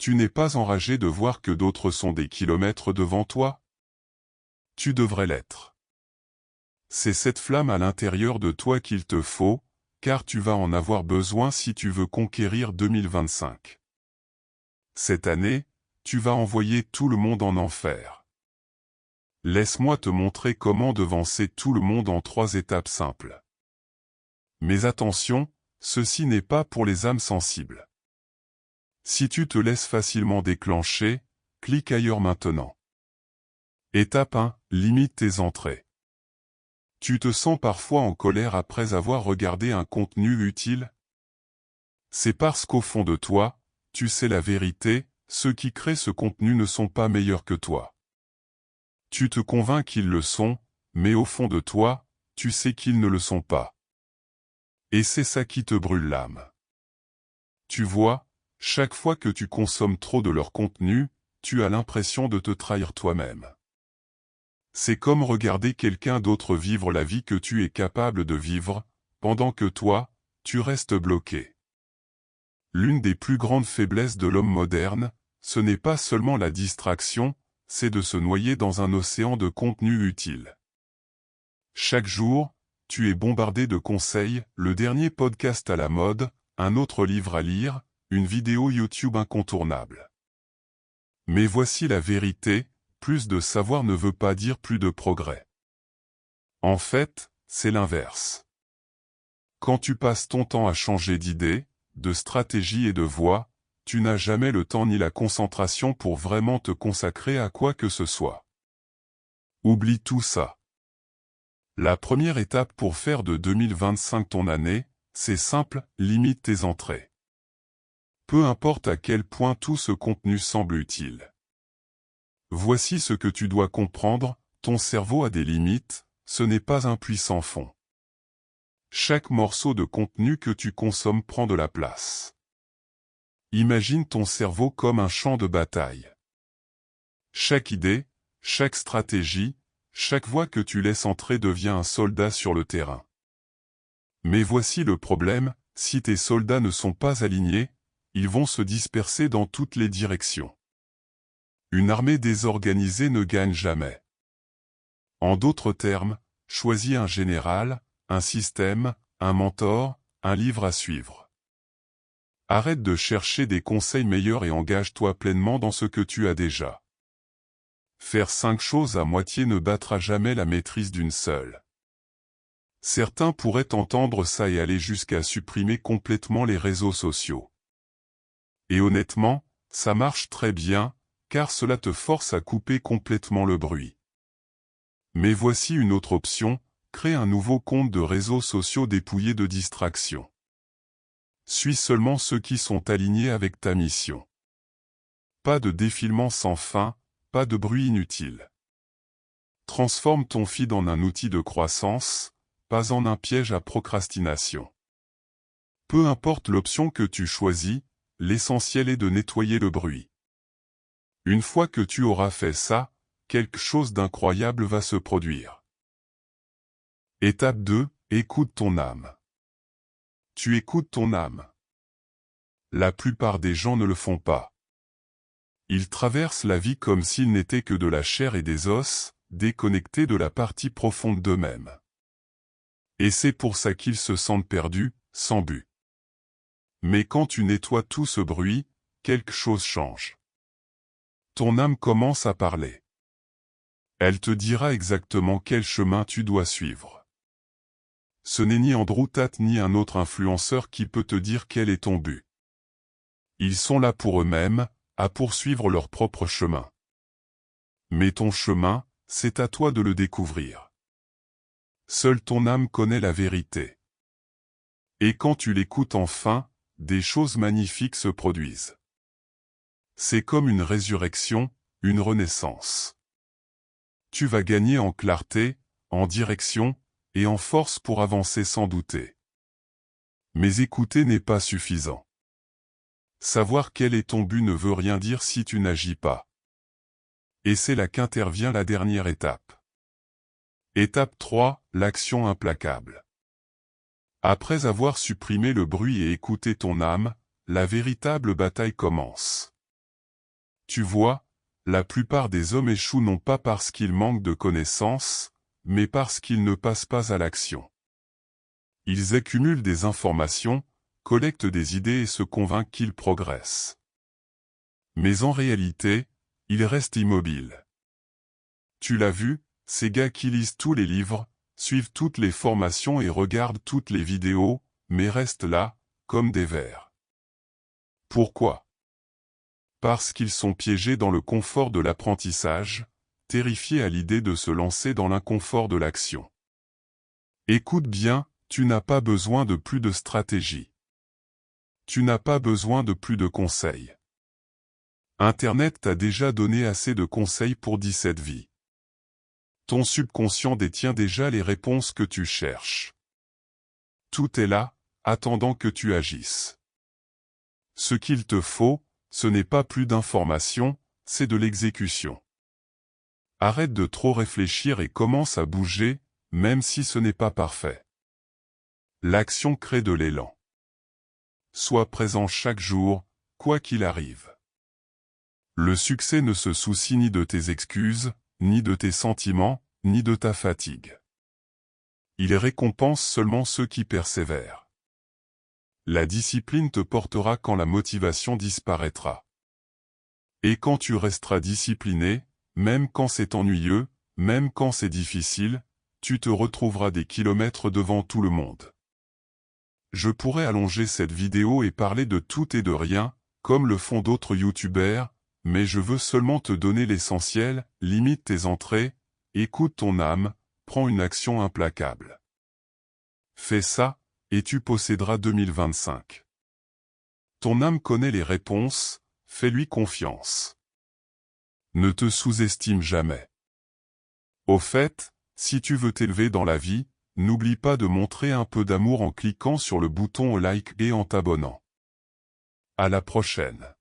Tu n'es pas enragé de voir que d'autres sont des kilomètres devant toi? Tu devrais l'être. C'est cette flamme à l'intérieur de toi qu'il te faut, car tu vas en avoir besoin si tu veux conquérir 2025. Cette année, tu vas envoyer tout le monde en enfer. Laisse-moi te montrer comment devancer tout le monde en 3 étapes simples. Mais attention, ceci n'est pas pour les âmes sensibles. Si tu te laisses facilement déclencher, clique ailleurs maintenant. Étape 1. Limite tes entrées. Tu te sens parfois en colère après avoir regardé un contenu utile? C'est parce qu'au fond de toi, tu sais la vérité, ceux qui créent ce contenu ne sont pas meilleurs que toi. Tu te convaincs qu'ils le sont, mais au fond de toi, tu sais qu'ils ne le sont pas. Et c'est ça qui te brûle l'âme. Tu vois, chaque fois que tu consommes trop de leur contenu, tu as l'impression de te trahir toi-même. C'est comme regarder quelqu'un d'autre vivre la vie que tu es capable de vivre, pendant que toi, tu restes bloqué. L'une des plus grandes faiblesses de l'homme moderne, ce n'est pas seulement la distraction, c'est de se noyer dans un océan de contenu utile. Chaque jour, tu es bombardé de conseils, le dernier podcast à la mode, un autre livre à lire, une vidéo YouTube incontournable. Mais voici la vérité, plus de savoir ne veut pas dire plus de progrès. En fait, c'est l'inverse. Quand tu passes ton temps à changer d'idée, de stratégie et de voie, tu n'as jamais le temps ni la concentration pour vraiment te consacrer à quoi que ce soit. Oublie tout ça. La première étape pour faire de 2025 ton année, c'est simple, limite tes entrées. Peu importe à quel point tout ce contenu semble utile. Voici ce que tu dois comprendre, ton cerveau a des limites, ce n'est pas un puissant fond. Chaque morceau de contenu que tu consommes prend de la place. Imagine ton cerveau comme un champ de bataille. Chaque idée, chaque stratégie, chaque voix que tu laisses entrer devient un soldat sur le terrain. Mais voici le problème, si tes soldats ne sont pas alignés, ils vont se disperser dans toutes les directions. Une armée désorganisée ne gagne jamais. En d'autres termes, choisis un général, un système, un mentor, un livre à suivre. Arrête de chercher des conseils meilleurs et engage-toi pleinement dans ce que tu as déjà. Faire 5 choses à moitié ne battra jamais la maîtrise d'une seule. Certains pourraient entendre ça et aller jusqu'à supprimer complètement les réseaux sociaux. Et honnêtement, ça marche très bien, car cela te force à couper complètement le bruit. Mais voici une autre option, crée un nouveau compte de réseaux sociaux dépouillé de distractions. Suis seulement ceux qui sont alignés avec ta mission. Pas de défilement sans fin, pas de bruit inutile. Transforme ton feed en un outil de croissance, pas en un piège à procrastination. Peu importe l'option que tu choisis, l'essentiel est de nettoyer le bruit. Une fois que tu auras fait ça, quelque chose d'incroyable va se produire. Étape 2, écoute ton âme. Tu écoutes ton âme. La plupart des gens ne le font pas. Ils traversent la vie comme s'ils n'étaient que de la chair et des os, déconnectés de la partie profonde d'eux-mêmes. Et c'est pour ça qu'ils se sentent perdus, sans but. Mais quand tu nettoies tout ce bruit, quelque chose change. Ton âme commence à parler. Elle te dira exactement quel chemin tu dois suivre. Ce n'est ni Andrew Tate ni un autre influenceur qui peut te dire quel est ton but. Ils sont là pour eux-mêmes, à poursuivre leur propre chemin. Mais ton chemin, c'est à toi de le découvrir. Seule ton âme connaît la vérité. Et quand tu l'écoutes enfin, des choses magnifiques se produisent. C'est comme une résurrection, une renaissance. Tu vas gagner en clarté, en direction, et en force pour avancer sans douter. Mais écouter n'est pas suffisant. Savoir quel est ton but ne veut rien dire si tu n'agis pas. Et c'est là qu'intervient la dernière étape. Étape 3, l'action implacable. Après avoir supprimé le bruit et écouté ton âme, la véritable bataille commence. Tu vois, la plupart des hommes échouent non pas parce qu'ils manquent de connaissances, mais parce qu'ils ne passent pas à l'action. Ils accumulent des informations, collectent des idées et se convainquent qu'ils progressent. Mais en réalité, ils restent immobiles. Tu l'as vu, ces gars qui lisent tous les livres, suivent toutes les formations et regardent toutes les vidéos, mais restent là, comme des vers. Pourquoi? Parce qu'ils sont piégés dans le confort de l'apprentissage, terrifiés à l'idée de se lancer dans l'inconfort de l'action. Écoute bien, tu n'as pas besoin de plus de stratégie. Tu n'as pas besoin de plus de conseils. Internet t'a déjà donné assez de conseils pour 17 vies. Ton subconscient détient déjà les réponses que tu cherches. Tout est là, attendant que tu agisses. Ce qu'il te faut, ce n'est pas plus d'informations, c'est de l'exécution. Arrête de trop réfléchir et commence à bouger, même si ce n'est pas parfait. L'action crée de l'élan. Sois présent chaque jour, quoi qu'il arrive. Le succès ne se soucie ni de tes excuses, ni de tes sentiments, ni de ta fatigue. Il récompense seulement ceux qui persévèrent. La discipline te portera quand la motivation disparaîtra. Et quand tu resteras discipliné, même quand c'est ennuyeux, même quand c'est difficile, tu te retrouveras des kilomètres devant tout le monde. Je pourrais allonger cette vidéo et parler de tout et de rien, comme le font d'autres youtubeurs, mais je veux seulement te donner l'essentiel, limite tes entrées, écoute ton âme, prends une action implacable. Fais ça, et tu posséderas 2025. Ton âme connaît les réponses, fais-lui confiance. Ne te sous-estime jamais. Au fait, si tu veux t'élever dans la vie, n'oublie pas de montrer un peu d'amour en cliquant sur le bouton like et en t'abonnant. À la prochaine.